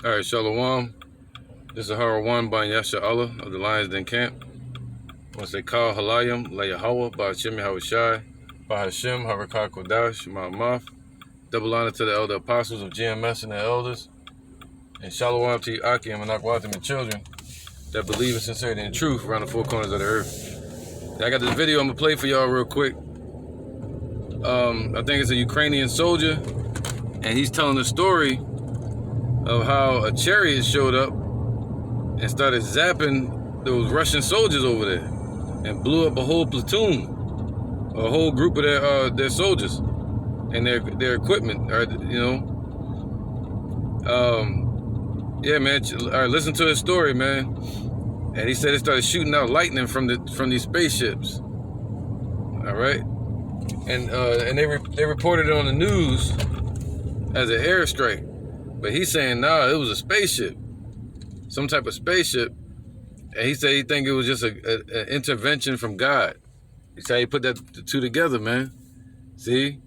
All right, Shalom. This is Hara 1 by Yasha Allah of the Lions Den Camp. Once they call Halayim, La Yahweh, by Hashem Yahushai, by Hashem, Harakah Kodash, Ma'amaf. Double honor to the elder apostles of GMS and the elders. And Shalom to you, Aki and Manakwatim and children that believe in sincerity and truth around the four corners of the earth. I got this video I'm going to play for y'all real quick. I think it's a Ukrainian soldier, and he's telling the story of how a chariot showed up and started zapping those Russian soldiers over there and blew up a whole platoon, a whole group of their soldiers and their equipment. Yeah, man. All right, listen to his story, man. And he said it started shooting out lightning from these spaceships. All right, and they reported it on the news as an airstrike. But he's saying, nah, it was a spaceship, some type of spaceship. And he said he think it was just an intervention from God. He said he put the two together, man. See?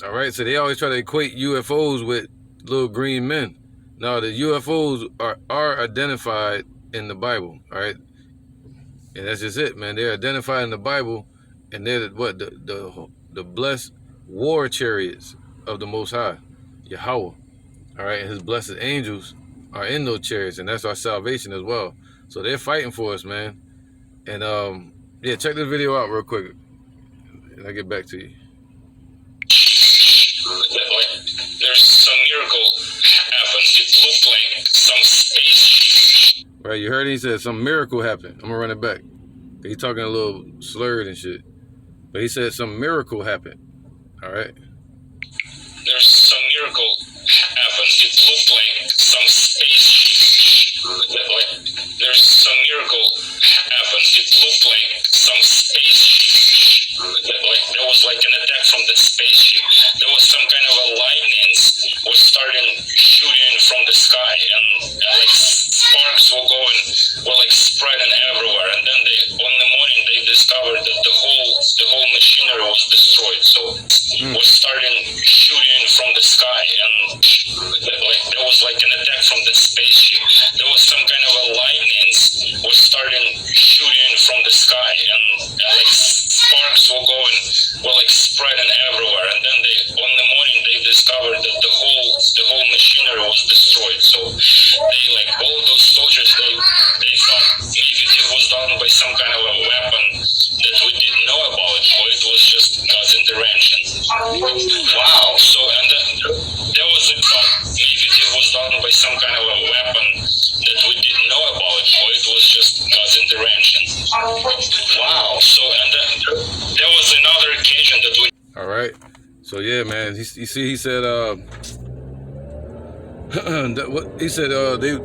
All right, so they always try to equate UFOs with little green men. No, the UFOs are identified in the Bible, all right? And that's just it, man. They're identified in the Bible, and they're the blessed war chariots of the Most High, Yahweh. All right, and his blessed angels are in those chariots, and that's our salvation as well. So they're fighting for us, man. And yeah, check this video out real quick, and I'll get back to you. There's some miracle happened. It looked like some spaceship. Right, you heard him? He said some miracle happened. I'm gonna run it back. He's talking a little slurred and shit, but he said some miracle happened. All right. There's some miracle happened. It looked like some spaceship. There's some miracle happened. It looked like some spaceship. There was like an attack from the spaceship. There was some kind of a lightning was starting shooting from the sky, and like sparks were like spreading everywhere. And then on the morning they discovered that the whole machinery was destroyed. So it was starting shooting from the sky, and like there was like an attack from the spaceship. There was some kind of a lightning was starting shooting from the sky, and like sparks were like spreading everywhere. And then on the morning they discovered that the whole machinery was destroyed. So they, like, all those soldiers, they thought maybe this was done by some kind of a weapon that we didn't know about, or it was just God's intervention. Wow. So, and then there was a thought maybe this was done by some kind of a weapon that we didn't know about, or it was just God's intervention. Wow. So, and then there was another occasion that we... All right. So yeah, man. You see, he said, he said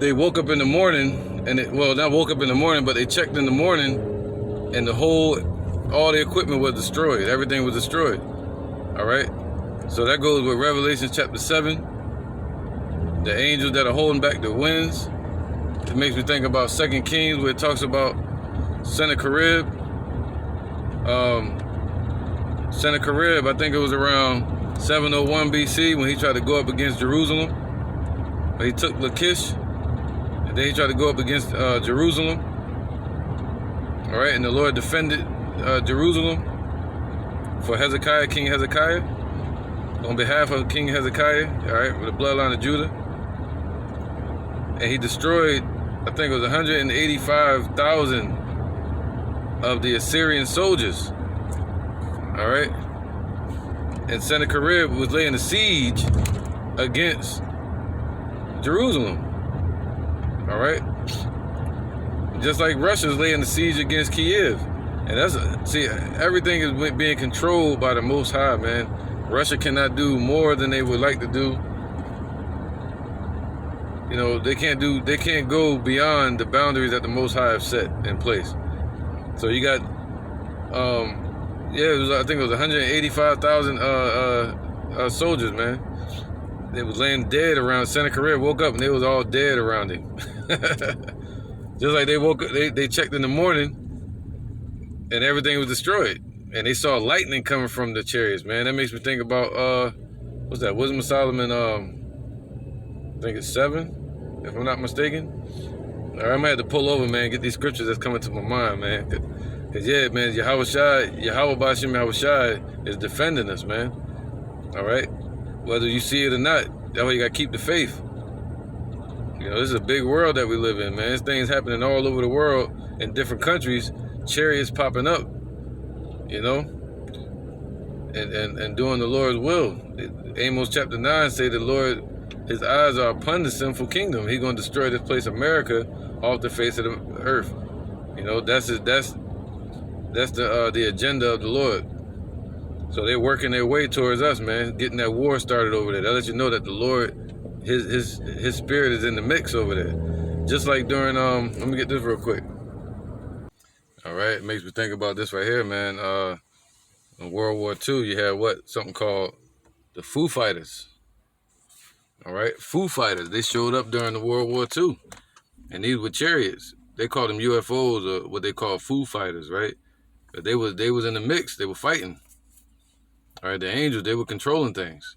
they woke up in the morning, and not woke up in the morning, but they checked in the morning, and all the equipment was destroyed. Everything was destroyed. All right. So that goes with Revelation chapter 7. The angels that are holding back the winds. It makes me think about 2 Kings, where it talks about Sennacherib. Sennacherib, I think it was around 701 BC when he tried to go up against Jerusalem. But he took Lachish, and then he tried to go up against Jerusalem. All right, and the Lord defended Jerusalem for Hezekiah, King Hezekiah, on behalf of King Hezekiah, all right, with the bloodline of Judah. And he destroyed, I think it was 185,000 of the Assyrian soldiers. All right, and Sennacherib was laying a siege against Jerusalem. All right, just like Russia's laying the siege against Kiev, and everything is being controlled by the Most High, man. Russia cannot do more than they would like to do. You know, they can't go beyond the boundaries that the Most High have set in place. So you got, I think it was 185,000 soldiers, man. They was laying dead around Sennacherib. Woke up and they was all dead around him. Just like they woke up, they checked in the morning, and everything was destroyed. And they saw lightning coming from the chariots, man. That makes me think about what's that? Wisdom of Solomon I think it's 7, if I'm not mistaken. All right, I'm gonna have to pull over, man, get these scriptures that's coming to my mind, man. Cause yeah, man, Yahweh Bashim Yahweh Shai is defending us, man. All right, whether you see it or not, that's why you gotta keep the faith. You know, this is a big world that we live in, man. This thing's happening all over the world in different countries. Chariots popping up, you know, and doing the Lord's will. Amos chapter 9 say the Lord, his eyes are upon the sinful kingdom. He's gonna destroy this place, America, off the face of the earth. You know, that's the agenda of the Lord. So they're working their way towards us, man, getting that war started over there. That lets you know that the Lord, his spirit is in the mix over there. Just like during let me get this real quick. All right, it makes me think about this right here, man. In World War II, you had something called the Foo-Fighters. All right, Foo-Fighters. They showed up during the World War II, and these were chariots. They called them UFOs, or what they call Foo-Fighters, right? But they was in the mix. They were fighting. All right, the angels, they were controlling things.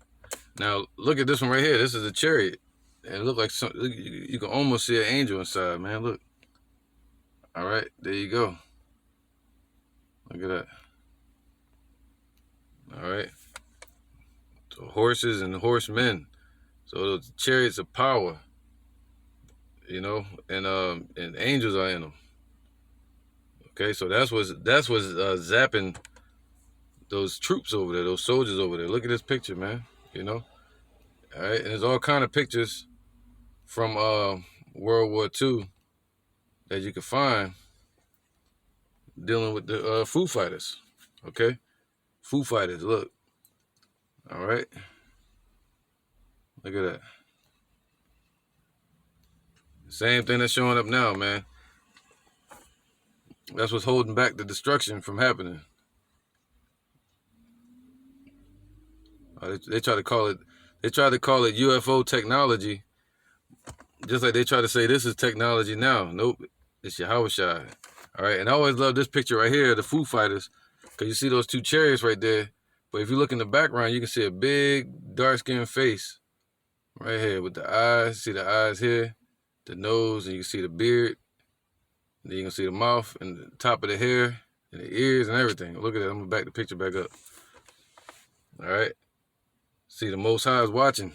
Now look at this one right here. This is a chariot, and it looked like you can almost see an angel inside, man. Look. All right, there you go. Look at that. All right. So horses and horsemen. So those chariots of power, you know, and angels are in them. Okay, so that's what's zapping those troops over there, those soldiers over there. Look at this picture, man. You know, all right, and there's all kind of pictures from World War II that you can find dealing with the Foo-Fighters. Okay, Foo-Fighters. Look, all right, look at that. Same thing that's showing up now, man. That's what's holding back the destruction from happening. They try to call it UFO technology, just like they try to say this is technology now. Nope, it's Yahweh Shai. All right, and I always love this picture right here, the Foo-Fighters, because you see those two chariots right there. But if you look in the background, you can see a big dark-skinned face right here with the eyes. See the eyes here, the nose, and you can see the beard. And then you can see the mouth and the top of the hair and the ears and everything. Look at that. I'm gonna back the picture back up. All right. See, the Most High is watching.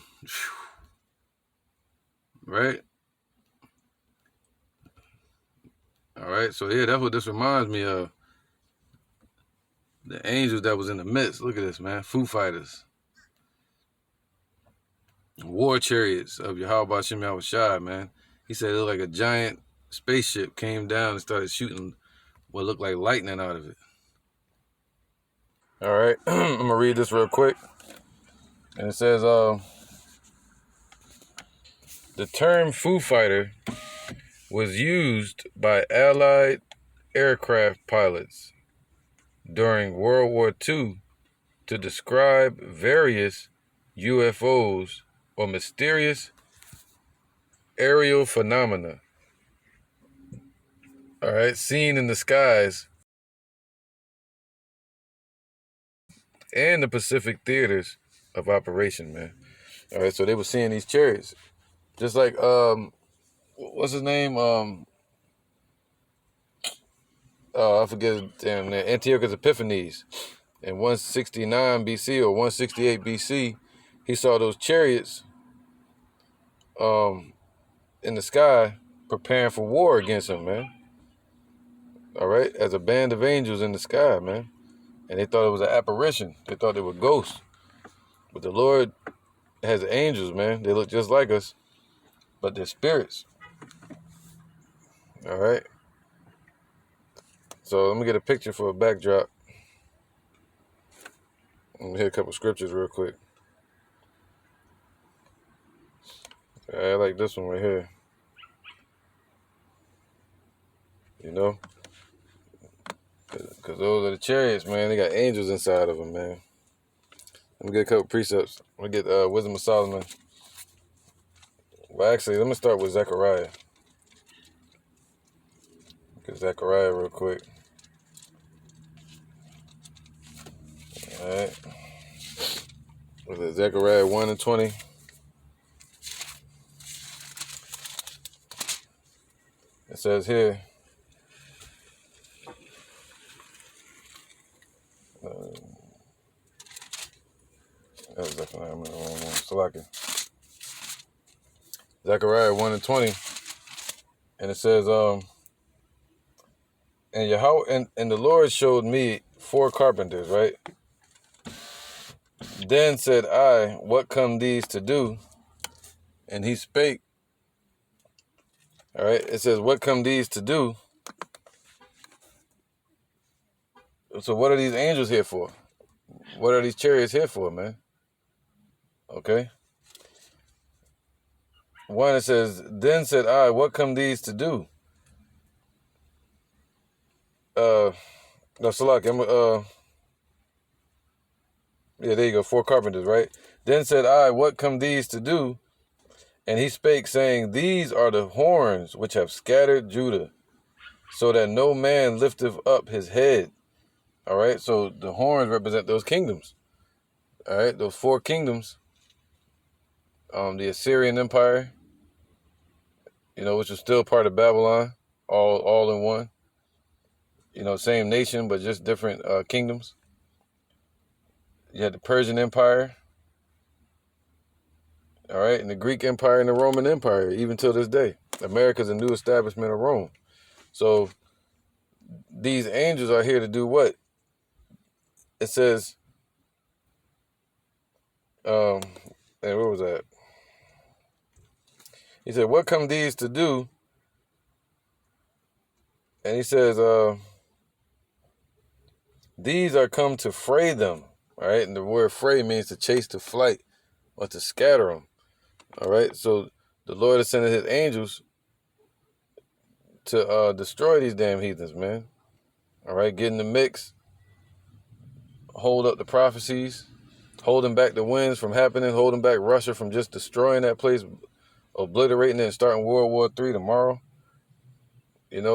Right? All right. So, yeah, that's what this reminds me of. The angels that was in the midst. Look at this, man. Foo-Fighters. War chariots of Yahweh Bashim Yahweh Shai, man. He said it looked like a giant spaceship came down and started shooting what looked like lightning out of it. All right. I'm going to read this real quick. And it says, the term Foo Fighter was used by Allied aircraft pilots during World War II to describe various UFOs or mysterious aerial phenomena, all right, seen in the skies and the Pacific theaters of operation, man. All right, so they were seeing these chariots. Just like, what's his name? I forget his damn name. Antiochus Epiphanes. In 169 BC or 168 BC, he saw those chariots in the sky preparing for war against him, man. All right, as a band of angels in the sky, man. And they thought it was an apparition. They thought they were ghosts. But the Lord has angels, man. They look just like us, but they're spirits. All right. So let me get a picture for a backdrop. Let me hit a couple scriptures real quick. I like this one right here. You know? Because those are the chariots, man. They got angels inside of them, man. Let me get a couple precepts. Let me get Wisdom of Solomon. Well, actually, let me start with Zechariah. Get Zechariah real quick. All right. Was it Zechariah 1 and 20? It says here, that was definitely, I'm in the wrong one. Zechariah 1 and 20. And it says, and Yahweh, and the Lord showed me 4 carpenters, right? Then said I, what come these to do? And he spake, all right? It says, what come these to do? So what are these angels here for? What are these chariots here for, man? Okay. 1, it says, then said I, what come these to do? No, Salak, yeah, there you go, 4 carpenters, right? Then said I, what come these to do? And he spake, saying, these are the horns which have scattered Judah, so that no man lifteth up his head. All right, so the horns represent those kingdoms. All right, those 4 kingdoms. The Assyrian Empire, which was still part of Babylon, all in one. Same nation, but just different kingdoms. You had the Persian Empire, all right, and the Greek Empire and the Roman Empire, even till this day. America's a new establishment of Rome. So these angels are here to do what? It says, and where was that? He said, what come these to do? And he says, these are come to fray them, all right? And the word fray means to chase to flight or to scatter them, all right? So the Lord is sending his angels to destroy these damn heathens, man, all right? Get in the mix, hold up the prophecies, holding back the winds from happening, holding back Russia from just destroying that place, obliterating it and starting World War III tomorrow.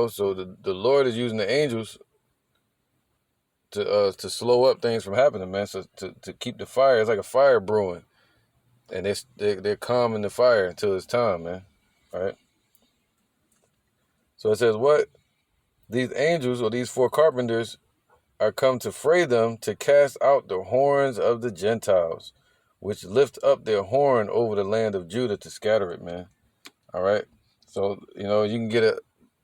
So the Lord is using the angels to slow up things from happening, man. So to keep the fire, it's like a fire brewing, and they're calming the fire until it's time, man. All right. So it says, what? These angels, or these 4 carpenters, are come to fray them, to cast out the horns of the Gentiles, which lift up their horn over the land of Judah to scatter it, man. All right. So you can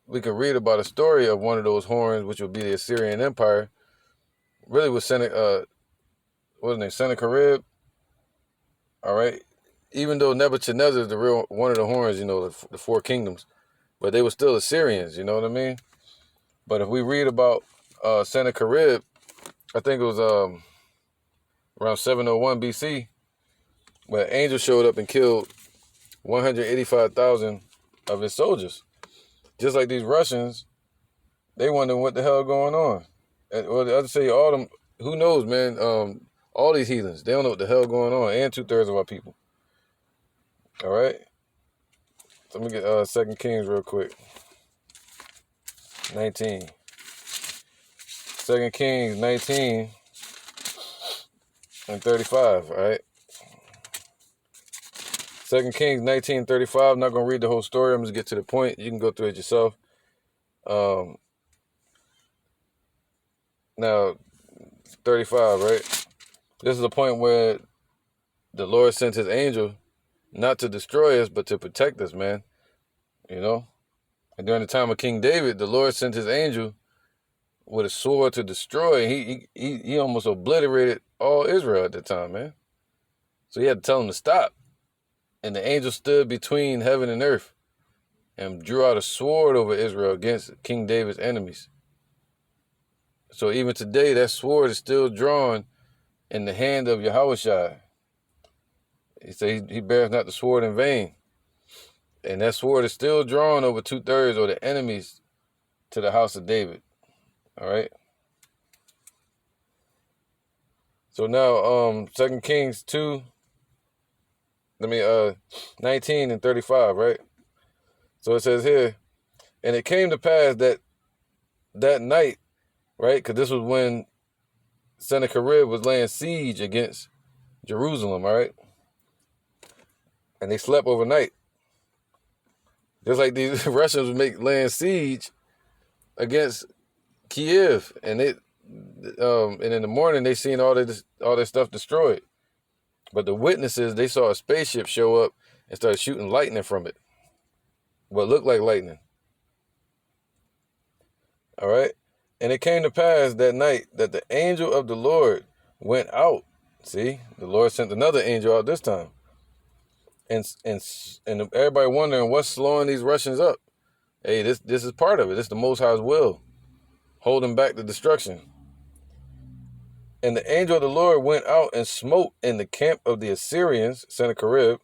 we can read about a story of one of those horns, which would be the Assyrian Empire. Really was Sennacherib. All right. Even though Nebuchadnezzar is the real one of the horns, the 4 kingdoms, but they were still Assyrians, you know what I mean? But if we read about Sennacherib, I think it was around 701 BC, where an angel showed up and killed 185,000 of his soldiers. Just like these Russians, they wondering what the hell going on. Well, I'd say all them, who knows, man, all these heathens, they don't know what the hell going on, and 2/3 of our people. All right? So let me get 2 Kings real quick. 19. 2 Kings 19 and 35, all right? 2 Kings 19:35. I'm not going to read the whole story. I'm just get to the point. You can go through it yourself. Now, 35, right? This is the point where the Lord sent his angel not to destroy us, but to protect us, man. And during the time of King David, the Lord sent his angel with a sword to destroy. He almost obliterated all Israel at the time, man. So he had to tell him to stop. And the angel stood between heaven and earth and drew out a sword over Israel against King David's enemies. So even today, that sword is still drawn in the hand of Yahushua. He said he bears not the sword in vain. And that sword is still drawn over 2/3 of the enemies to the house of David. All right. So now, 2 Kings 2, 19 and 35, right? So it says here, and it came to pass that night, right? Because this was when Sennacherib was laying siege against Jerusalem, all right? And they slept overnight. Just like these Russians would make land siege against Kiev, and in the morning they seen all their stuff destroyed. But the witnesses, they saw a spaceship show up and started shooting lightning from it. What looked like lightning. All right? And it came to pass that night that the angel of the Lord went out. See? The Lord sent another angel out this time. And everybody wondering what's slowing these Russians up. Hey, this is part of it. This is the Most High's will, holding back the destruction. And the angel of the Lord went out and smote in the camp of the Assyrians, Sennacherib,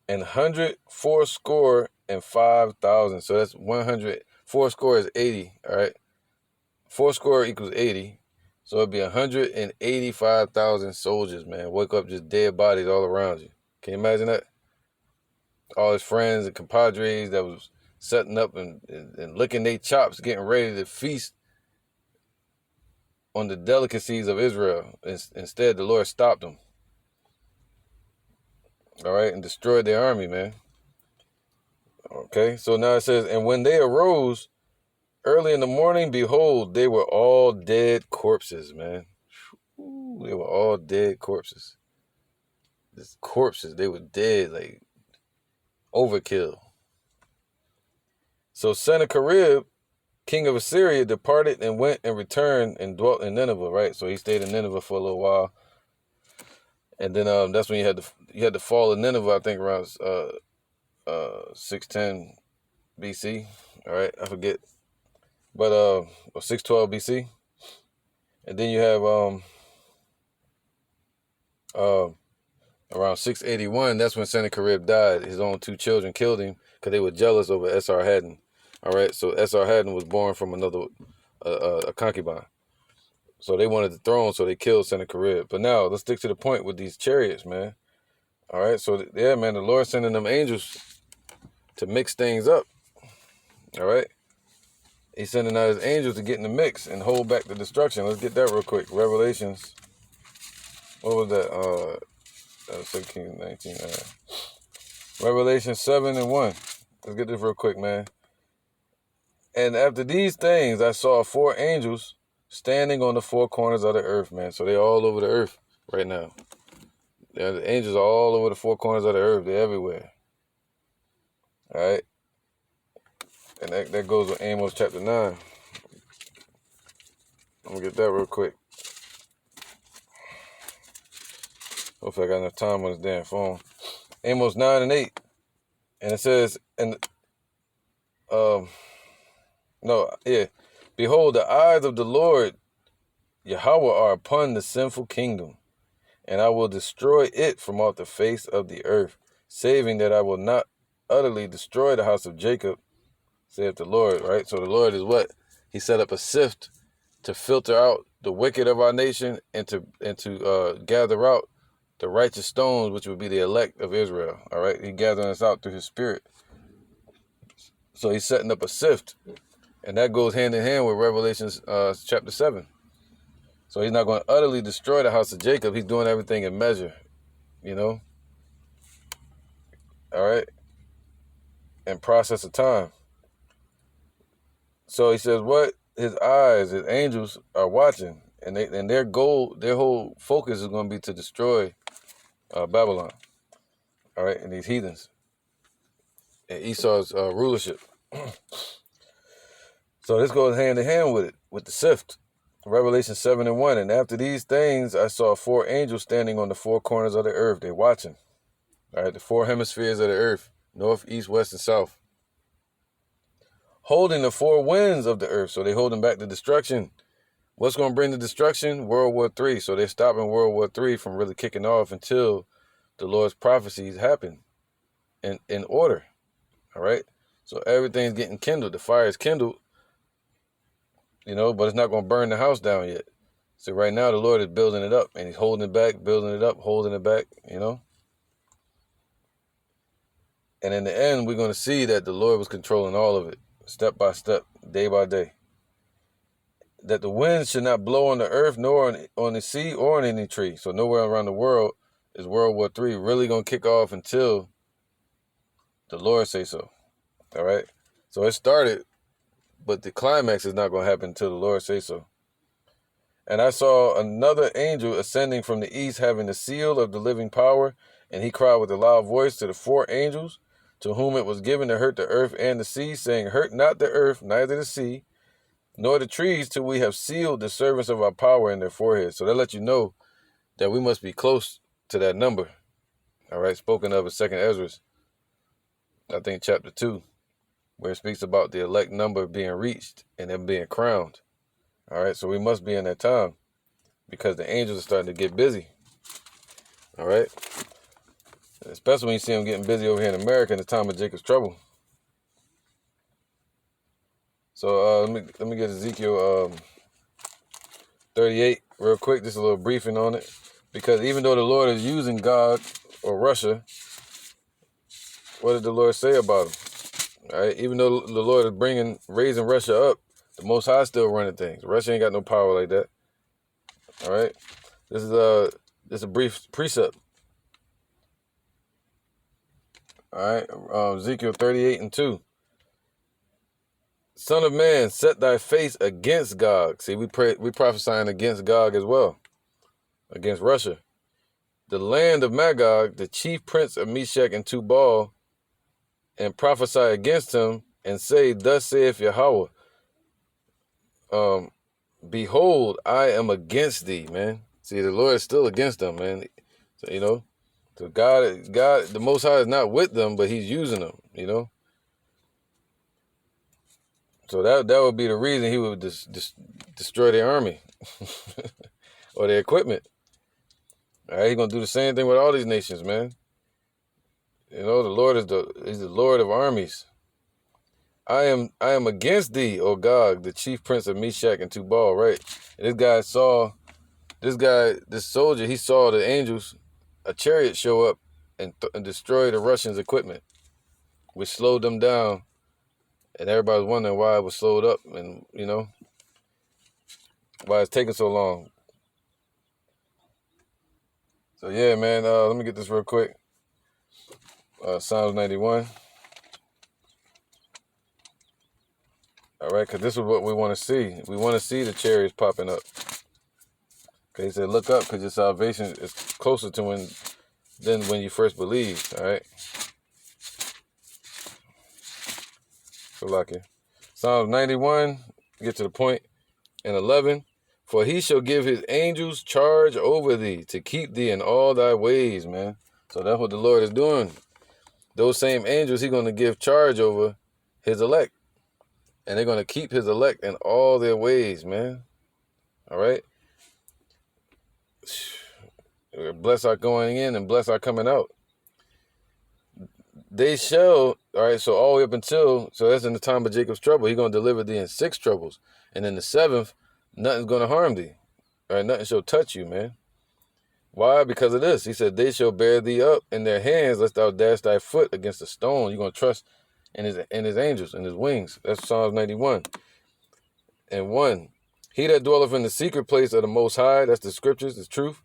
184,500. So that's 100. 4 is 80. All right. 4 equals 80. So it'd be 185,000 soldiers, man. Wake up just dead bodies all around you. Can you imagine that? All his friends and compadres that was setting up and licking their chops, getting ready to feast on the delicacies of Israel. Instead, the Lord stopped them. All right, and destroyed their army, man. Okay, so now it says, and when they arose early in the morning, behold, they were all dead corpses, man. Ooh, they were all dead corpses. Just corpses, they were dead, like overkill. So Sennacherib, king of Assyria, departed and went and returned and dwelt in Nineveh, right? So he stayed in Nineveh for a little while. And then that's when you had the fall of Nineveh, I think around 610 BC. All right, I forget. But or 612 BC. And then you have around 681, that's when Sennacherib died. His own 2 children killed him because they were jealous over Esarhaddon. All right, so Esarhaddon was born from another a concubine. So they wanted the throne, so they killed Sennacherib. But now, let's stick to the point with these chariots, man. All right, so yeah, man, the Lord sending them angels to mix things up. All right? He's sending out his angels to get in the mix and hold back the destruction. Let's get that real quick. Revelations. What was that? 17, 19. Revelation 7:1. Let's get this real quick, man. And after these things, I saw 4 angels standing on the 4 corners of the earth, man. So they're all over the earth right now. The angels are all over the 4 corners of the earth. They're everywhere. All right. And that goes with Amos chapter 9. I'm going to get that real quick. Hopefully I got enough time on this damn phone. Amos 9:8. And it says, behold, the eyes of the Lord Yahweh are upon the sinful kingdom, and I will destroy it from off the face of the earth, saving that I will not utterly destroy the house of Jacob, saith the Lord, right? So the Lord is what? He set up a sift to filter out the wicked of our nation and to gather out the righteous stones, which would be the elect of Israel, all right? He gathering us out through his spirit. So he's setting up a sift, and that goes hand in hand with Revelation chapter 7. So he's not going to utterly destroy the house of Jacob. He's doing everything in measure, you know? All right? And process of time. So he says what? His eyes, his angels are watching, and their goal, their whole focus is going to be to destroy Babylon, all right, and these heathens, and Esau's rulership. So this goes hand in hand with it, with the sift. Revelation 7:1, and after these things I saw 4 angels standing on the 4 corners of the earth. They're watching, all right, the 4 hemispheres of the earth, north, east, west, and south, holding the 4 winds of the earth. So they're holding back the destruction. What's going to bring the destruction? World War III. So they're stopping World War III from really kicking off until the Lord's prophecies happen in order. All right? So everything's getting kindled. The fire is kindled, you know, but it's not going to burn the house down yet. So right now the Lord is building it up, and he's holding it back, building it up, holding it back, you know. And in the end, we're going to see that the Lord was controlling all of it, step by step, day by day. That the winds should not blow on the earth, nor on the sea, or on any tree. So nowhere around the world is World War III really going to kick off until the Lord say so. All right. So it started, but the climax is not going to happen until the Lord say so. And I saw another angel ascending from the east, having the seal of the living power, and he cried with a loud voice to the 4 angels, to whom it was given to hurt the earth and the sea, saying, hurt not the earth, neither the sea, nor the trees, till we have sealed the servants of our power in their foreheads. So that lets you know that we must be close to that number. All right, spoken of in 2nd Ezra, I think chapter 2, where it speaks about the elect number being reached and them being crowned. All right, so we must be in that time because the angels are starting to get busy. All right, especially when you see them getting busy over here in America in the time of Jacob's trouble. So let me get Ezekiel 38 real quick, just a little briefing on it, because even though the Lord is using God or Russia, what did the Lord say about him? All right, even though the Lord is raising Russia up, the Most High still running things. Russia ain't got no power like that. All right, this is a brief precept. All right, Ezekiel 38:2. Son of man, set thy face against Gog. See, we prophesying against Gog as well, against Russia. The land of Magog, the chief prince of Meshach and Tubal, and prophesy against him, and say, thus saith Yahweh, behold, I am against thee, man. See, the Lord is still against them, man. So, so God, the Most High is not with them, but he's using them, So that would be the reason he would destroy their army or their equipment. All right, he's gonna do the same thing with all these nations, man. The Lord is the Lord of armies. I am against thee, O Gog, the chief prince of Meshach and Tubal. Right, and this soldier, he saw the angels, a chariot show up and destroy the Russians' equipment, which slowed them down. And everybody's wondering why it was slowed up and, why it's taking so long. So, yeah, man, let me get this real quick. Psalms 91. All right, because this is what we want to see. We want to see the chariots popping up. Okay, he said, look up because your salvation is closer to than when you first believed. All right. Good luck here. Psalms 91, get to the point, and 11. For he shall give his angels charge over thee to keep thee in all thy ways, man. So that's what the Lord is doing. Those same angels, he's going to give charge over his elect. And they're going to keep his elect in all their ways, man. All right? Bless our going in and bless our coming out. They shall, all right, so all the way up until, so that's in the time of Jacob's trouble. He's going to deliver thee in 6 troubles. And in the 7th, nothing's going to harm thee. All right, nothing shall touch you, man. Why? Because of this. He said, they shall bear thee up in their hands, lest thou dash thy foot against a stone. You're going to trust in his angels, in his wings. That's Psalms 91. And 1. He that dwelleth in the secret place of the Most High, that's the scriptures, the truth,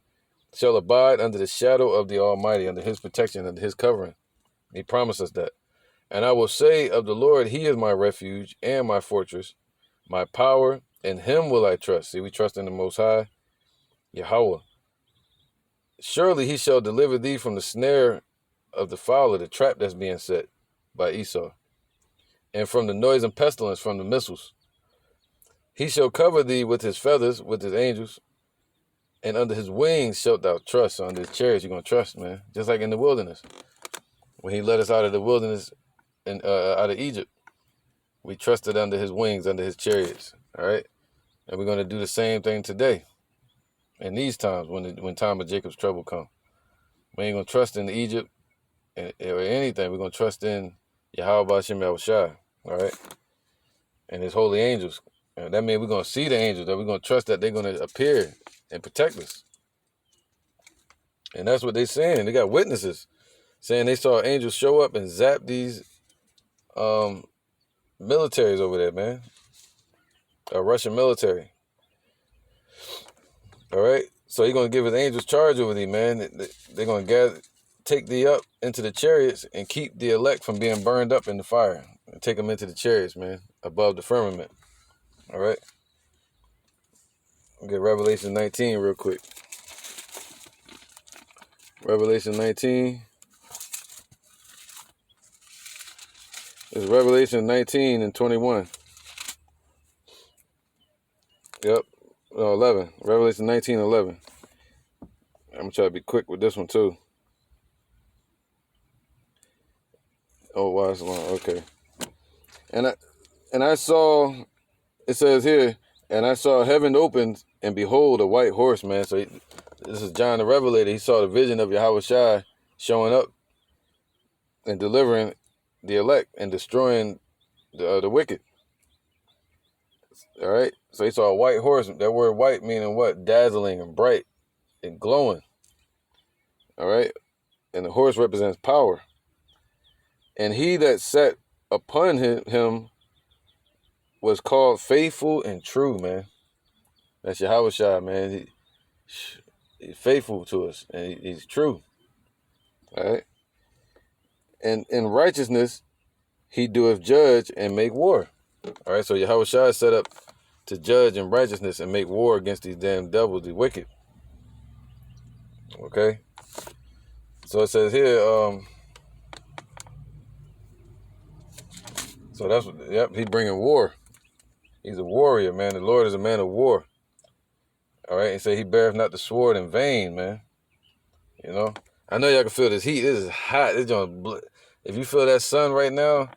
shall abide under the shadow of the Almighty, under his protection, under his covering. He promised us that. And I will say of the Lord, he is my refuge and my fortress, my power, in him will I trust. See, we trust in the Most High, Yahweh. Surely he shall deliver thee from the snare of the fowler, the trap that's being set by Esau, and from the noise and pestilence from the missiles. He shall cover thee with his feathers, with his angels, and under his wings shalt thou trust. So under his chariots you're going to trust, man. Just like in the wilderness. When he led us out of the wilderness and out of Egypt, we trusted under his wings, under his chariots. All right? And we're going to do the same thing today. In these times, when time of Jacob's trouble come. We ain't going to trust in Egypt or anything. We're going to trust in Yahweh B'Shem Yahushai. All right? And his holy angels. And that means we're going to see the angels. That we're going to trust that they're going to appear and protect us. And that's what they're saying. They got witnesses saying they saw angels show up and zap these militaries over there, man. Russian military. All right? So he's going to give his angels charge over thee, man. They're going to take thee up into the chariots and keep the elect from being burned up in the fire. take them into the chariots, man, above the firmament. All right. We'll get Revelation 19 real quick. Revelation 19. It's Revelation 19 and 21. Yep. No, 11. Revelation 19 and 11. I'm going to try to be quick with this one, too. Oh, wow, it's long. Okay. And I saw, it says here, and I saw heaven opened, and behold, a white horse, man. So this is John the Revelator. He saw the vision of Yahweh Shai showing up and delivering the elect and destroying the wicked. All right. So he saw a white horse. That word white meaning what? Dazzling and bright and glowing. All right. And the horse represents power. And he that sat upon him was called faithful and true, man. That's Yahweh Shai, man. He's faithful to us, and he's true. All right. And in righteousness, he doeth judge and make war. All right. So Yahweh Shai is set up to judge in righteousness and make war against these damn devils, the wicked. Okay. So it says here, so that's what, yep, he's bringing war. He's a warrior, man. The Lord is a man of war. All right. And say he beareth not the sword in vain, man. You know, I know y'all can feel this heat. This is hot. If you feel that sun right now,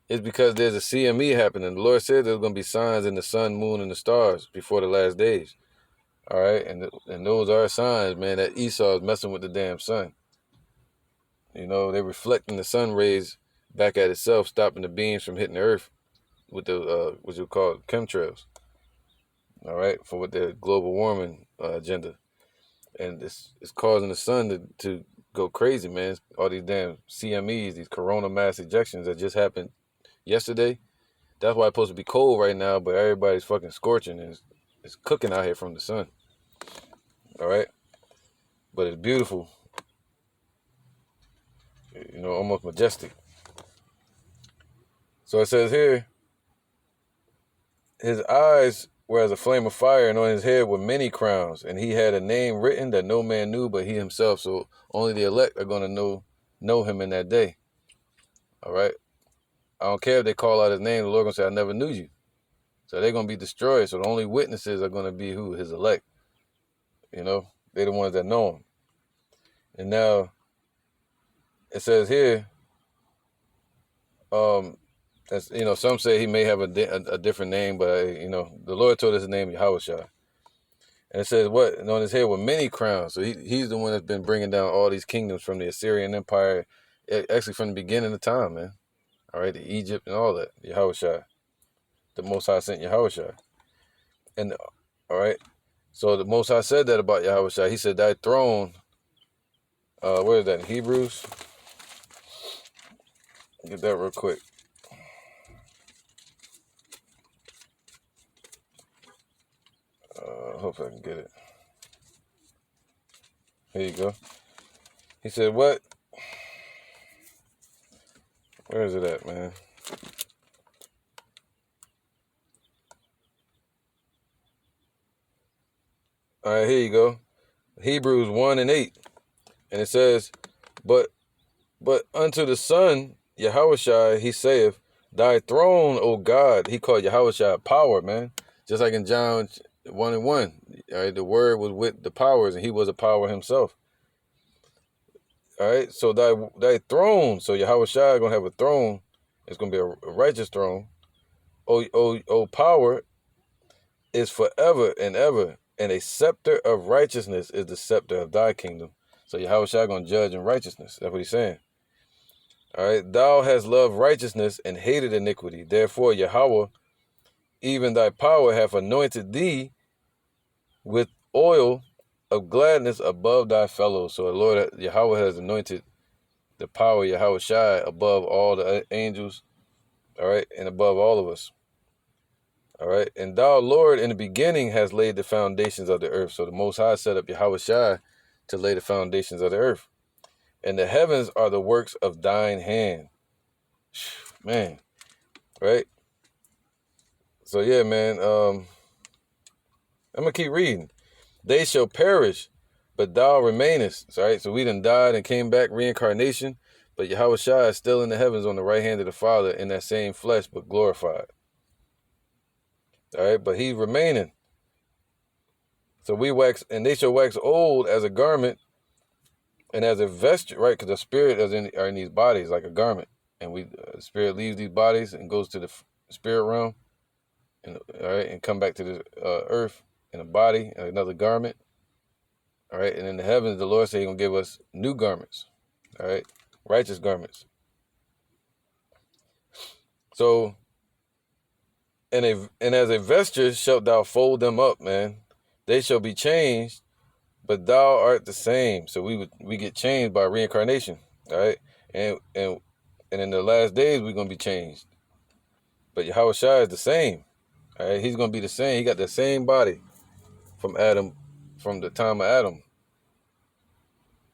it's because there's a CME happening. The Lord said there's going to be signs in the sun, moon, and the stars before the last days. All right. And those are signs, man, that Esau is messing with the damn sun. You know, they're reflecting the sun rays back at itself, stopping the beams from hitting the earth with the, what you call chemtrails. All right. For with their global warming agenda. And it's causing the sun to go crazy, man. All these damn CMEs, these corona mass ejections that just happened yesterday. That's why it's supposed to be cold right now, but everybody's fucking scorching and it's cooking out here from the sun. All right? But it's beautiful. You know, almost majestic. So it says here, his eyes were as a flame of fire, and on his head were many crowns, and he had a name written that no man knew but he himself. So only the elect are going to know him in that day. All right? I don't care if they call out his name. The Lord going to say, I never knew you. So they're going to be destroyed. So the only witnesses are going to be who? His elect. You know? They're the ones that know him. And now, it says here, that's, you know, some say he may have a different name, but, you know, the Lord told us his name, Yahweh Shai. And it says what? And on his head were many crowns. So he's the one that's been bringing down all these kingdoms from the Assyrian Empire, actually from the beginning of time, man. All right, to Egypt and all that. Yahweh Shai. The Most High sent Yahweh Shai. And, all right, so the Most High said that about Yahweh Shai. He said, thy throne, where is that, in Hebrews? Get that real quick. Hope I can get it. Here you go. He said, what? Where is it at, man? All right, here you go. Hebrews 1 and 8. And it says, But unto the Son, Yahweh Shai, he saith, thy throne, O God. He called Yahweh Shai power, man. Just like in John 1 and 1. All right, the word was with the powers, and he was a power himself. All right, so thy throne, so Yahweh Shai is going to have a throne. It's going to be a righteous throne. O power is forever and ever, and a scepter of righteousness is the scepter of thy kingdom. So Yahweh Shai is going to judge in righteousness. That's what he's saying. All right, thou hast loved righteousness and hated iniquity. Therefore, Yahweh, even thy power, hath anointed thee with oil of gladness above thy fellows. So the Lord, Yahweh, has anointed the power of Yahweh Shai above all the angels, all right, and above all of us. All right, and thou, Lord, in the beginning has laid the foundations of the earth. So the Most High set up Yahweh Shai to lay the foundations of the earth. And the heavens are the works of thine hand. Man, right? So yeah, man. I'm gonna keep reading. They shall perish, but thou remainest. Right? So we done died and came back, reincarnation, but Yahweh Shai is still in the heavens on the right hand of the Father in that same flesh, but glorified. All right, but he remaining. So we wax, and they shall wax old as a garment and as a vesture, right? Because the spirit are in these bodies like a garment, and the spirit leaves these bodies and goes to the spirit realm, and all right, and come back to the earth in a body and another garment. All right, and in the heavens, the Lord said He's gonna give us new garments. All right, righteous garments. So, and as a vesture shalt thou fold them up, man. They shall be changed, but thou art the same. So we get changed by reincarnation. All right, and in the last days we're gonna be changed. But Yahweh Shai is the same. All right, He's gonna be the same. He got the same body from Adam, from the time of Adam.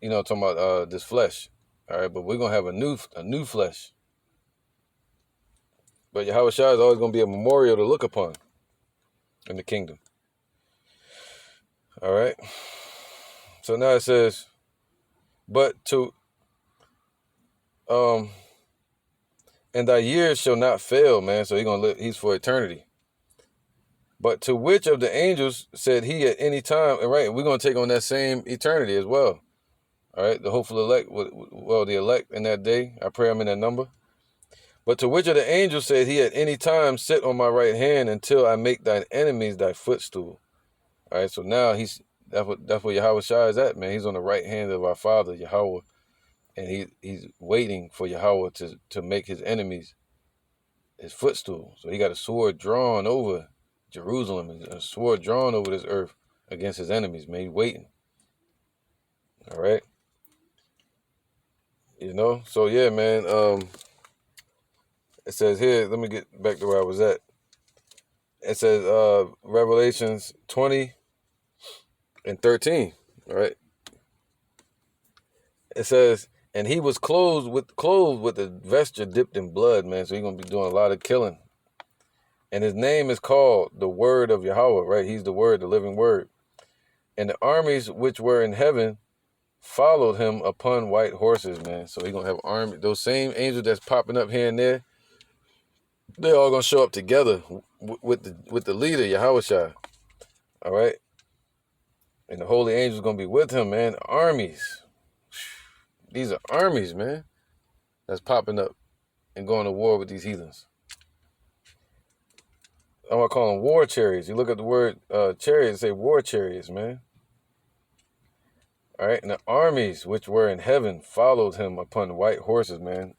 You know, talking about this flesh. All right, but we're gonna have a new flesh. But Yahweh Shai is always gonna be a memorial to look upon in the kingdom. All right. So now it says, but to and thy years shall not fail, man. So he's for eternity. But to which of the angels said he at any time, and right, we're gonna take on that same eternity as well. All right, the hopeful elect, well, the elect in that day. I pray I'm in that number. But to which of the angels said he at any time, sit on my right hand until I make thine enemies thy footstool. All right, so now that's where Yahweh Shai is at, man. He's on the right hand of our Father Yahweh, and he's waiting for Yahweh to make his enemies his footstool. So he got a sword drawn over Jerusalem, and a sword drawn over this earth against his enemies, man. He's waiting. All right. You know, so yeah, man. It says here, let me get back to where I was at. It says Revelations 20 and 13. All right. It says, and he was clothed with a vesture dipped in blood, man. So he's gonna be doing a lot of killing. And his name is called the Word of Yahweh, right? He's the Word, the living Word. And the armies which were in heaven followed him upon white horses, man. So he's gonna have army. Those same angels that's popping up here and there, they're all gonna show up together with the leader, Yahweh Shai. All right. And the holy angels gonna be with him, man. Armies. These are armies, man. That's popping up and going to war with these heathens. I'm gonna call them war chariots. You look at the word chariots, say war chariots, man. All right, and the armies which were in heaven followed him upon white horses, man.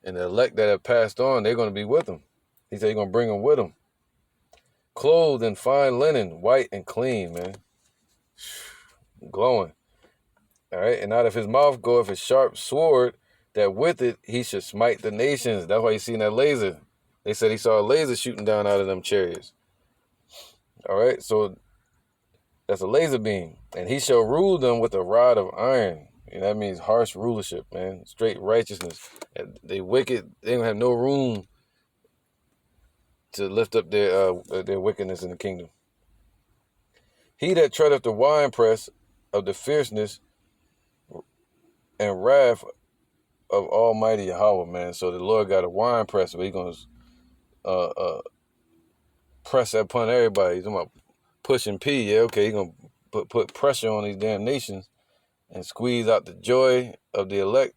And the elect that have passed on, they're going to be with him. He said he's going to bring them with him. Clothed in fine linen, white and clean, man. Glowing. All right, and out of his mouth goeth a sharp sword, that with it he should smite the nations. That's why you seen that laser. They said he saw a laser shooting down out of them chariots. All right, so that's a laser beam. And he shall rule them with a rod of iron. And that means harsh rulership, man. Straight righteousness. They wicked, they don't have no room to lift up their wickedness in the kingdom. He that treadeth the winepress of the fierceness and wrath of Almighty Yahweh, man. So the Lord got a winepress where he's going to press that upon everybody. He's talking about pushing P. Yeah, okay, he's going to put pressure on these damn nations and squeeze out the joy of the elect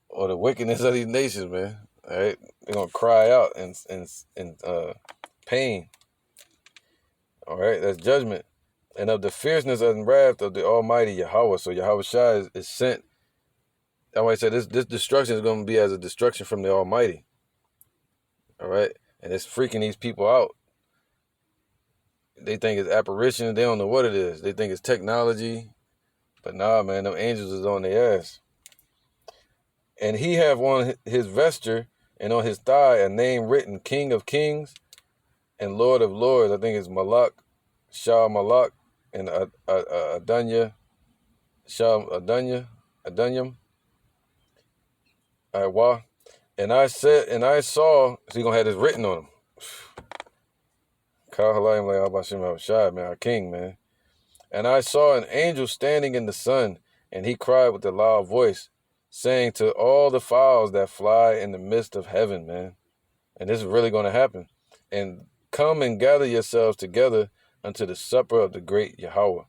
or the wickedness of these nations, man. All right, they're gonna cry out in pain. All right, that's judgment, and of the fierceness and wrath of the Almighty Yahweh. So Yahweh Shai is sent. That's why I said this destruction is going to be as a destruction from the Almighty. All right, and it's freaking these people out. They think it's apparition. They don't know what it is. They think it's technology. But nah, man, them angels is on their ass. And he have on his vesture and on his thigh a name written, King of Kings and Lord of Lords. I think it's Malak, Shah Malak, and Adunya, Shah Adunya, Adunyam, Iwa. And I said, and I saw, so he gonna have this written on him. Man, our king, man. And I saw an angel standing in the sun, and he cried with a loud voice, saying to all the fowls that fly in the midst of heaven, man. And this is really gonna happen. And come and gather yourselves together unto the supper of the great Yahweh,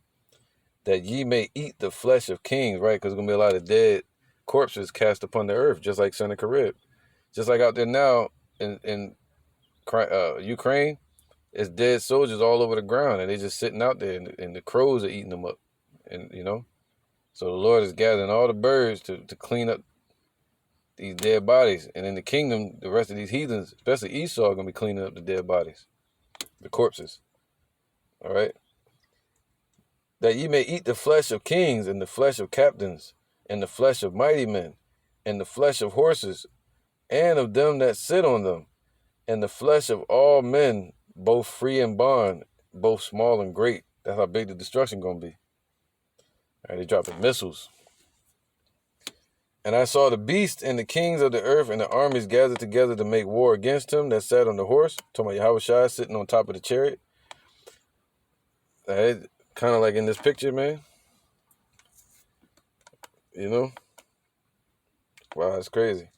that ye may eat the flesh of kings, right? Because there's gonna be a lot of dead corpses cast upon the earth, just like Sennacherib. Just like out there now in Ukraine, it's dead soldiers all over the ground, and they just sitting out there, and the crows are eating them up, and so the Lord is gathering all the birds to clean up these dead bodies, and in the kingdom, the rest of these heathens, especially Esau, are gonna be cleaning up the dead bodies, the corpses. All right, that ye may eat the flesh of kings, and the flesh of captains, and the flesh of mighty men, and the flesh of horses, and of them that sit on them, and the flesh of all men, both free and bond, both small and great. That's how big the destruction gonna be. All right, they dropping missiles. And I saw the beast and the kings of the earth and the armies gathered together to make war against him that sat on the horse. Talking about Yahushua sitting on top of the chariot. Kind of like in this picture, man. Wow, it's crazy.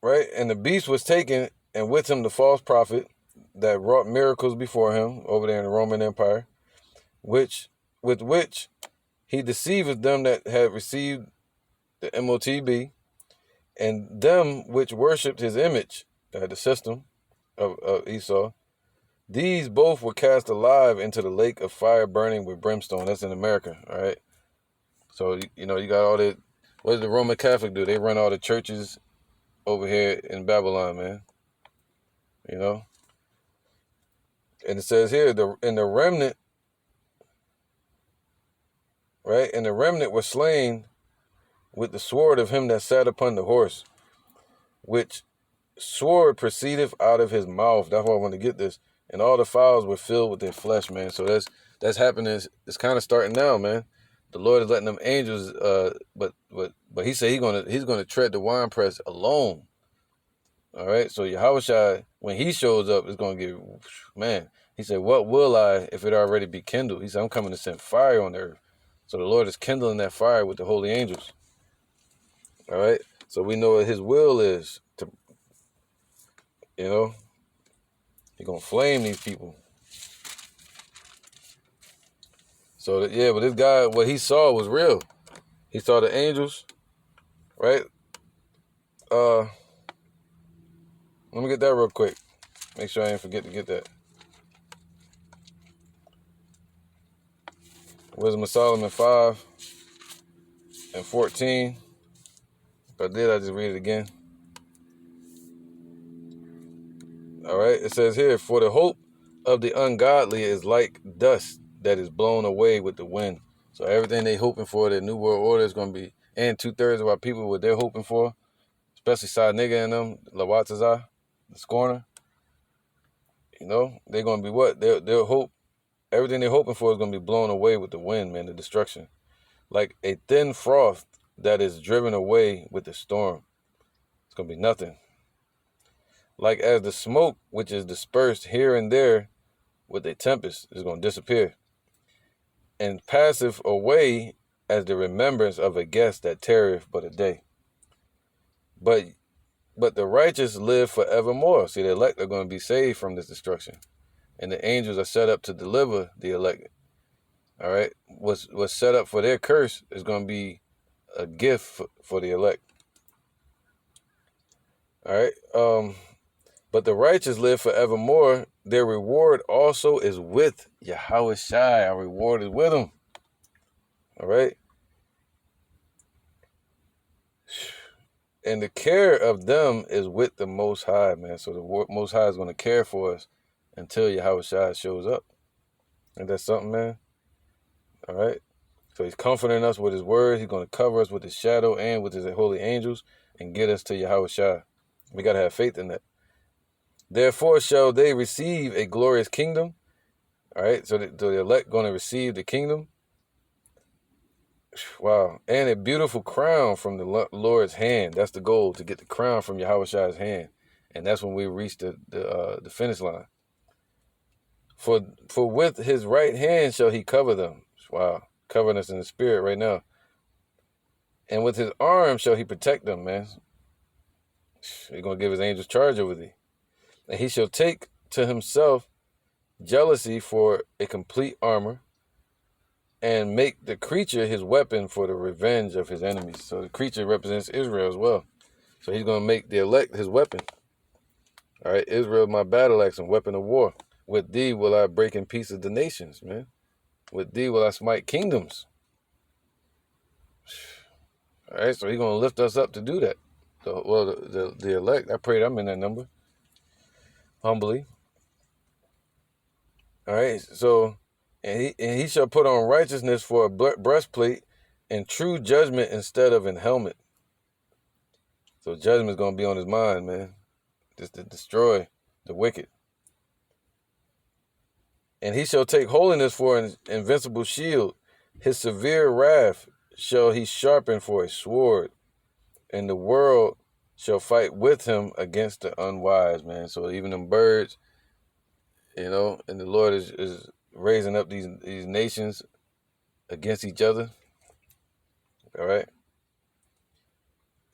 Right, and the beast was taken, and with him the false prophet that wrought miracles before him over there in the Roman Empire, with which he deceiveth them that had received the MOTB, and them which worshipped his image, the system of Esau. These both were cast alive into the lake of fire burning with brimstone. That's in America, all right? So, you got all that. What does the Roman Catholic do? They run all the churches over here in Babylon, man. And it says here, in the remnant, right? And the remnant were slain with the sword of him that sat upon the horse, which sword proceedeth out of his mouth. That's why I want to get this. And all the fowls were filled with their flesh, man. So that's happening. It's kind of starting now, man. The Lord is letting them angels, but he said he's gonna tread the winepress alone. All right. So Yahushua, when he shows up, is gonna get, man. He said, "What will I if it already be kindled?" He said, "I'm coming to send fire on the earth." So the Lord is kindling that fire with the holy angels. All right. So we know what his will is to, he's gonna flame these people. So but this guy, what he saw was real. He saw the angels, right? Let me get that real quick. Make sure I ain't forget to get that. Wisdom of Solomon 5:14. If I did, I just read it again. All right, it says here, for the hope of the ungodly is like dust that is blown away with the wind. So everything they hoping for, the New World Order is going to be, and 2/3 of our people, what they're hoping for, especially Side Nigga and them, Lawatazah, the Scorner, they're going to be what? They'll hope, everything they're hoping for is going to be blown away with the wind, man, the destruction. Like a thin froth that is driven away with the storm. It's going to be nothing. Like as the smoke which is dispersed here and there with a tempest is going to disappear, and passeth away as the remembrance of a guest that tarrieth but a day. But the righteous live forevermore. See, the elect are going to be saved from this destruction, and the angels are set up to deliver the elect. All right, what's set up for their curse is going to be a gift for the elect. All right, but the righteous live forevermore. Their reward also is with Yahushua. Our reward is with him. All right. And the care of them is with the Most High, man. So the Most High is going to care for us until Yahushua shows up. Ain't that something, man? All right. So he's comforting us with his word. He's going to cover us with his shadow and with his holy angels and get us to Yahushua. We got to have faith in that. Therefore shall they receive a glorious kingdom. All right. So the elect going to receive the kingdom. Wow. And a beautiful crown from the Lord's hand. That's the goal, to get the crown from Yahweh's hand. And that's when we reach the finish line. For with his right hand shall he cover them. Wow. Covering us in the spirit right now. And with his arm shall he protect them, man. He's going to give his angels charge over thee. And he shall take to himself jealousy for a complete armor, and make the creature his weapon for the revenge of his enemies. So the creature represents Israel as well. So he's going to make the elect his weapon. All right, Israel, my battle axe and weapon of war. With thee will I break in pieces the nations, man. With thee will I smite kingdoms. All right, so he's going to lift us up to do that. The elect, I pray that I'm in that number. Humbly. All right, so, and he shall put on righteousness for a breastplate and true judgment instead of an helmet. So judgment is going to be on his mind, man. Just to destroy the wicked. And he shall take holiness for an invincible shield. His severe wrath shall he sharpen for a sword. And the world shall fight with him against the unwise, man. So even them birds, and the Lord is raising up these nations against each other. All right.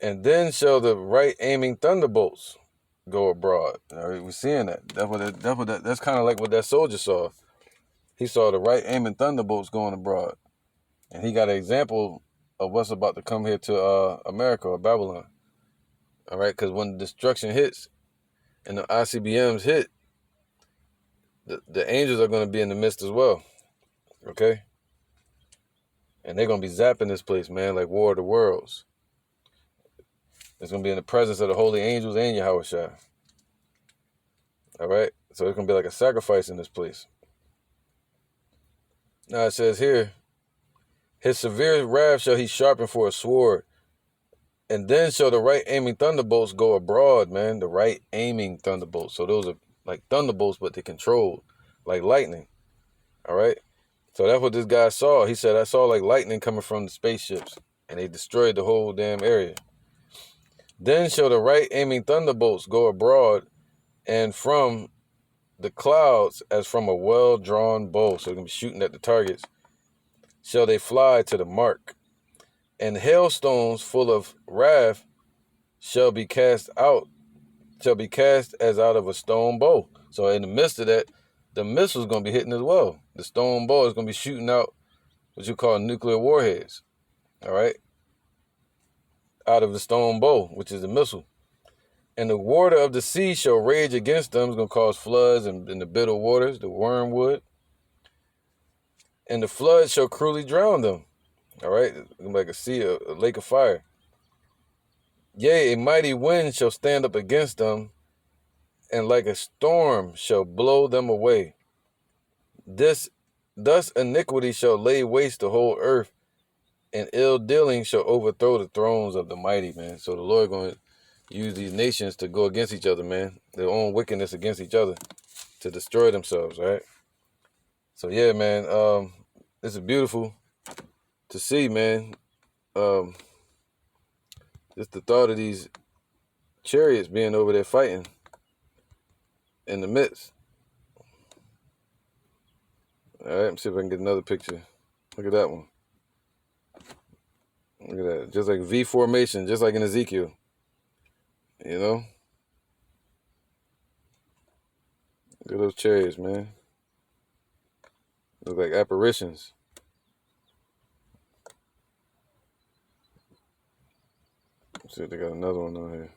And then shall the right aiming thunderbolts go abroad. All right, we're seeing that. That's kind of like what that soldier saw. He saw the right aiming thunderbolts going abroad. And he got an example of what's about to come here to America or Babylon. All right, because when destruction hits and the ICBMs hit, the angels are going to be in the midst as well. Okay? And they're going to be zapping this place, man, like War of the Worlds. It's going to be in the presence of the holy angels and Yahweh. All right? So it's going to be like a sacrifice in this place. Now it says here, his severe wrath shall he sharpen for a sword. And then shall the right aiming thunderbolts go abroad, man. The right aiming thunderbolts. So those are like thunderbolts, but they're controlled, like lightning. All right? So that's what this guy saw. He said, I saw like lightning coming from the spaceships, and they destroyed the whole damn area. Then shall the right aiming thunderbolts go abroad, and from the clouds as from a well-drawn bow. So they're going to be shooting at the targets. Shall they fly to the mark. And hailstones full of wrath shall be cast as out of a stone bow. So in the midst of that, the missile's going to be hitting as well. The stone bow is going to be shooting out what you call nuclear warheads. All right? Out of the stone bow, which is the missile. And the water of the sea shall rage against them. It's going to cause floods and the bitter waters, the wormwood. And the flood shall cruelly drown them. All right? It's going to be like a sea, a lake of fire. Yea, a mighty wind shall stand up against them, and like a storm shall blow them away. Thus iniquity shall lay waste the whole earth, and ill dealing shall overthrow the thrones of the mighty, man. So the Lord going to use these nations to go against each other, man. Their own wickedness against each other to destroy themselves, right? So yeah, man, this is beautiful to see, man. Just the thought of these chariots being over there fighting in the midst. All right, let me see if I can get another picture. Look at that one. Look at that. Just like V formation, just like in Ezekiel. You know? Look at those chariots, man. Look like apparitions. Let's see if they got another one on here.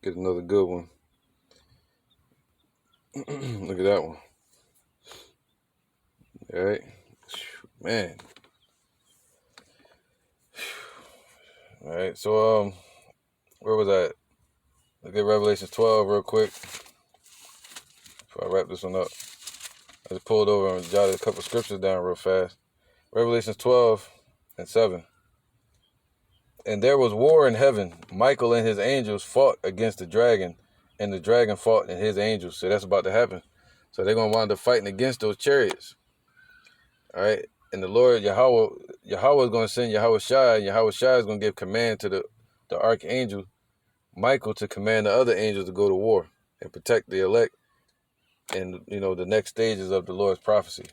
Get another good one. Look at that one. All right. Man. All right. So, where was I at? Look at Revelation 12 real quick before I wrap this one up. I just pulled over and jotted a couple scriptures down real fast. Revelation 12:7. And there was war in heaven. Michael and his angels fought against the dragon, and the dragon fought and his angels. So that's about to happen. So they're going to wind up fighting against those chariots. All right. And the Lord, Yahweh is going to send Yahweh Shai, and Yahweh Shai is going to give command to the archangel, Michael, to command the other angels to go to war and protect the elect and, the next stages of the Lord's prophecy.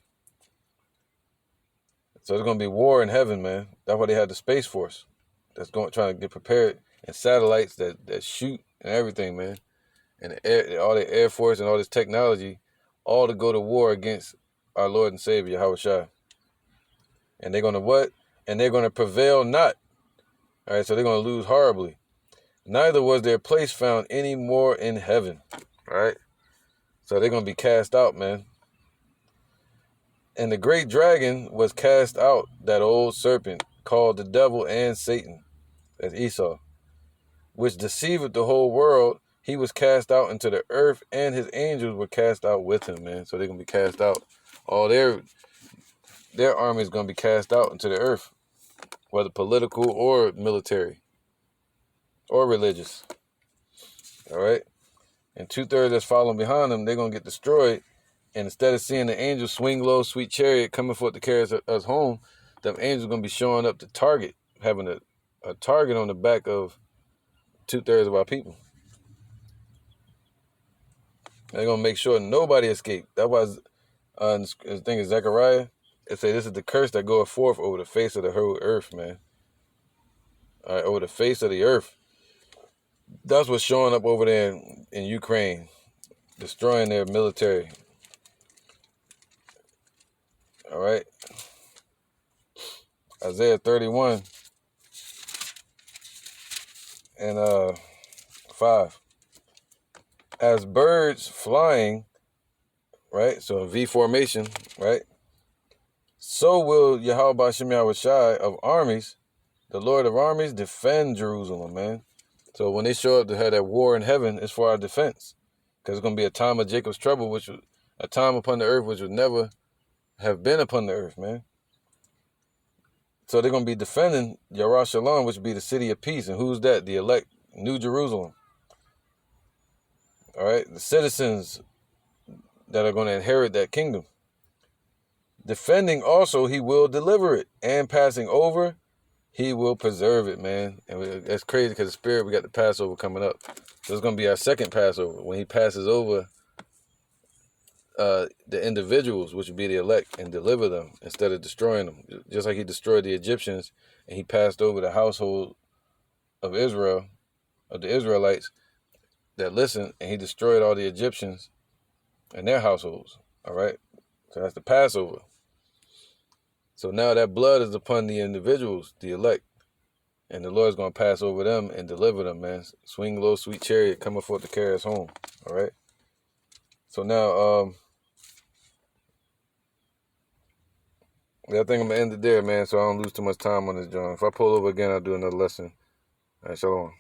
So there's going to be war in heaven, man. That's why they had the Space Force that's trying to get prepared, and satellites that shoot and everything, man. And all the Air Force and all this technology, all to go to war against our Lord and Savior, Yahweh Shai. And they're going to what? And they're going to prevail not. All right, so they're going to lose horribly. Neither was their place found any more in heaven. All right? So they're going to be cast out, man. And the great dragon was cast out, that old serpent, called the devil and Satan, that's Esau, which deceiveth the whole world. He was cast out into the earth, and his angels were cast out with him, man. So they're going to be cast out. All their army is going to be cast out into the earth, whether political or military or religious. All right? And 2/3 that's following behind them, they're going to get destroyed. And instead of seeing the angels swing low, sweet chariot coming forth to carry us home, them angels are going to be showing up to target, having a target on the back of 2/3 of our people. They're going to make sure nobody escapes. That was, the thing is Zechariah, it say this is the curse that goeth forth over the face of the whole earth, man. All right, over the face of the earth. That's what's showing up over there in Ukraine, destroying their military. All right. Isaiah 31 and 5. As birds flying, right? So in V formation, right? So will Yahweh B'Shem Yahweh Shai of armies, the Lord of armies, defend Jerusalem, man. So when they show up to have that war in heaven, it's for our defense. Because it's going to be a time of Jacob's trouble, which was a time upon the earth which would never have been upon the earth, man. So they're going to be defending Yerushalayim, which would be the city of peace. And who's that? The elect, New Jerusalem. All right? The citizens that are going to inherit that kingdom. Defending also, he will deliver it. And passing over, he will preserve it, man. And that's crazy because the Spirit, we got the Passover coming up. So it's going to be our second Passover when he passes over the individuals, which would be the elect, and deliver them instead of destroying them. Just like he destroyed the Egyptians and he passed over the household of Israel, of the Israelites that listened, and he destroyed all the Egyptians and their households. All right? So that's the Passover. So now that blood is upon the individuals, the elect. And the Lord's going to pass over them and deliver them, man. Swing low, sweet chariot, coming forth to carry us home. All right? So now, I think I'm going to end it there, man, so I don't lose too much time on this, John. If I pull over again, I'll do another lesson. All right, shalom.